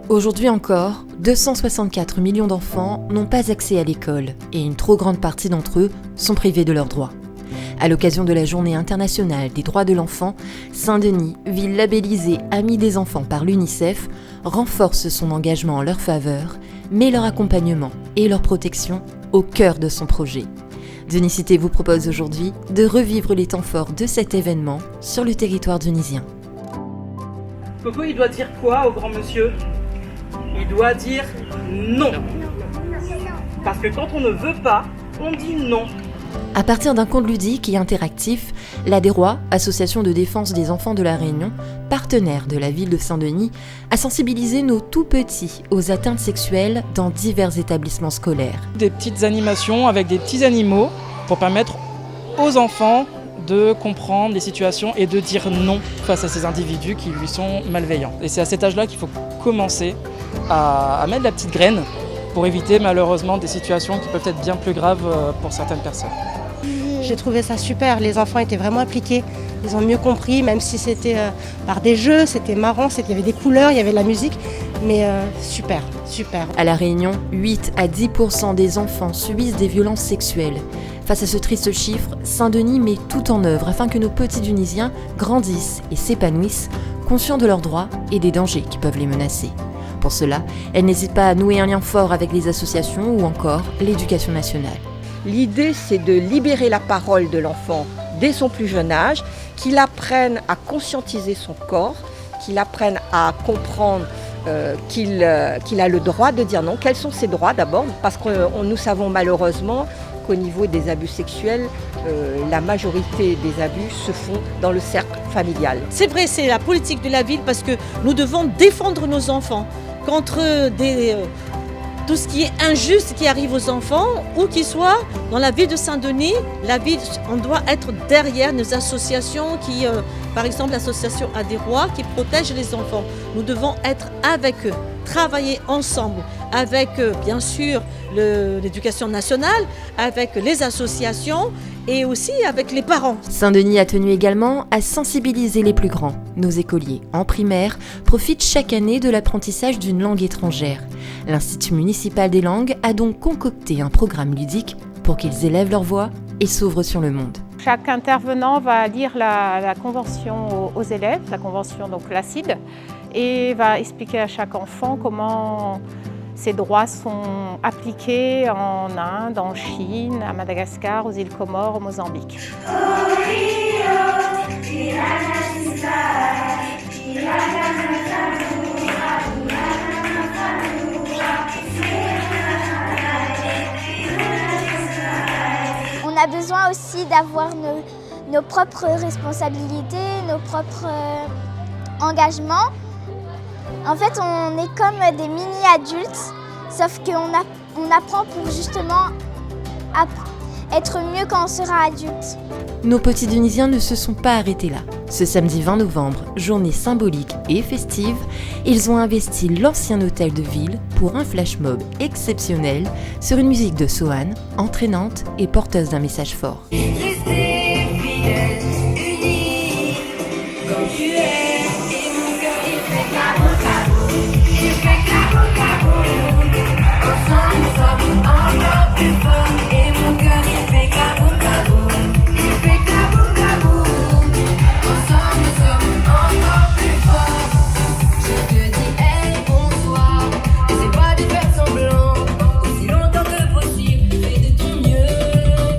Aujourd'hui encore, 264 millions d'enfants n'ont pas accès à l'école et une trop grande partie d'entre eux sont privés de leurs droits. À l'occasion de la Journée internationale des droits de l'enfant, Saint-Denis, ville labellisée Amis des enfants par l'UNICEF, renforce son engagement en leur faveur, met leur accompagnement et leur protection au cœur de son projet. Denisité vous propose aujourd'hui de revivre les temps forts de cet événement sur le territoire denisien. Coco, il doit dire quoi au grand monsieur ? Il doit dire non. Parce que quand on ne veut pas, on dit non. À partir d'un conte ludique et interactif, l'ADEROI, Association de défense des enfants de La Réunion, partenaire de la ville de Saint-Denis, a sensibilisé nos tout-petits aux atteintes sexuelles dans divers établissements scolaires. Des petites animations avec des petits animaux pour permettre aux enfants de comprendre les situations et de dire non face à ces individus qui lui sont malveillants. Et c'est à cet âge-là qu'il faut commencer à mettre la petite graine pour éviter malheureusement des situations qui peuvent être bien plus graves pour certaines personnes. J'ai trouvé ça super, les enfants étaient vraiment impliqués, ils ont mieux compris, même si c'était par des jeux, c'était marrant, il y avait des couleurs, il y avait de la musique, mais super. À La Réunion, 8 à 10% des enfants subissent des violences sexuelles. Face à ce triste chiffre, Saint-Denis met tout en œuvre afin que nos petits Dunisiens grandissent et s'épanouissent, conscients de leurs droits et des dangers qui peuvent les menacer. Pour cela, elle n'hésite pas à nouer un lien fort avec les associations ou encore l'éducation nationale. L'idée, c'est de libérer la parole de l'enfant dès son plus jeune âge, qu'il apprenne à conscientiser son corps, qu'il apprenne à comprendre qu'il a le droit de dire non. Quels sont ses droits d'abord ? Parce que nous savons malheureusement qu'au niveau des abus sexuels, la majorité des abus se font dans le cercle familial. C'est vrai, c'est la politique de la ville parce que nous devons défendre nos enfants contre tout ce qui est injuste qui arrive aux enfants, où qu'ils soient dans la ville de Saint-Denis. La ville, on doit être derrière nos associations qui, par exemple l'association ADEROI qui protège les enfants. Nous devons être avec eux, travailler ensemble avec bien sûr l'éducation nationale, avec les associations et aussi avec les parents. Saint-Denis a tenu également à sensibiliser les plus grands. Nos écoliers en primaire profitent chaque année de l'apprentissage d'une langue étrangère. L'Institut municipal des langues a donc concocté un programme ludique pour qu'ils élèvent leur voix et s'ouvrent sur le monde. Chaque intervenant va lire la convention aux élèves, la convention donc la CID, et va expliquer à chaque enfant comment ces droits sont appliqués en Inde, en Chine, à Madagascar, aux îles Comores, au Mozambique. On a besoin aussi d'avoir nos propres responsabilités, nos propres engagements. En fait, on est comme des mini-adultes, sauf qu'on apprend pour justement être mieux quand on sera adulte. Nos petits Dunisiens ne se sont pas arrêtés là. Ce samedi 20 novembre, journée symbolique et festive, ils ont investi l'ancien hôtel de ville pour un flash mob exceptionnel sur une musique de Sohan, entraînante et porteuse d'un message fort.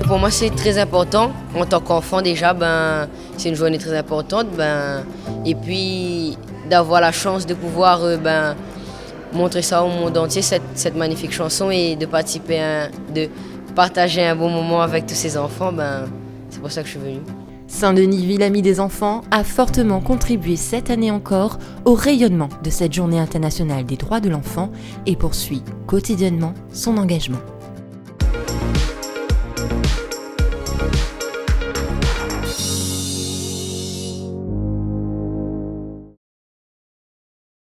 Pour moi, c'est très important. En tant qu'enfant, déjà, c'est une journée très importante. Et puis, d'avoir la chance de pouvoir montrer ça au monde entier, cette magnifique chanson, et de participer, de partager un bon moment avec tous ces enfants, c'est pour ça que je suis venue. Saint-Denis, ville amie des enfants, a fortement contribué cette année encore au rayonnement de cette Journée internationale des droits de l'enfant et poursuit quotidiennement son engagement.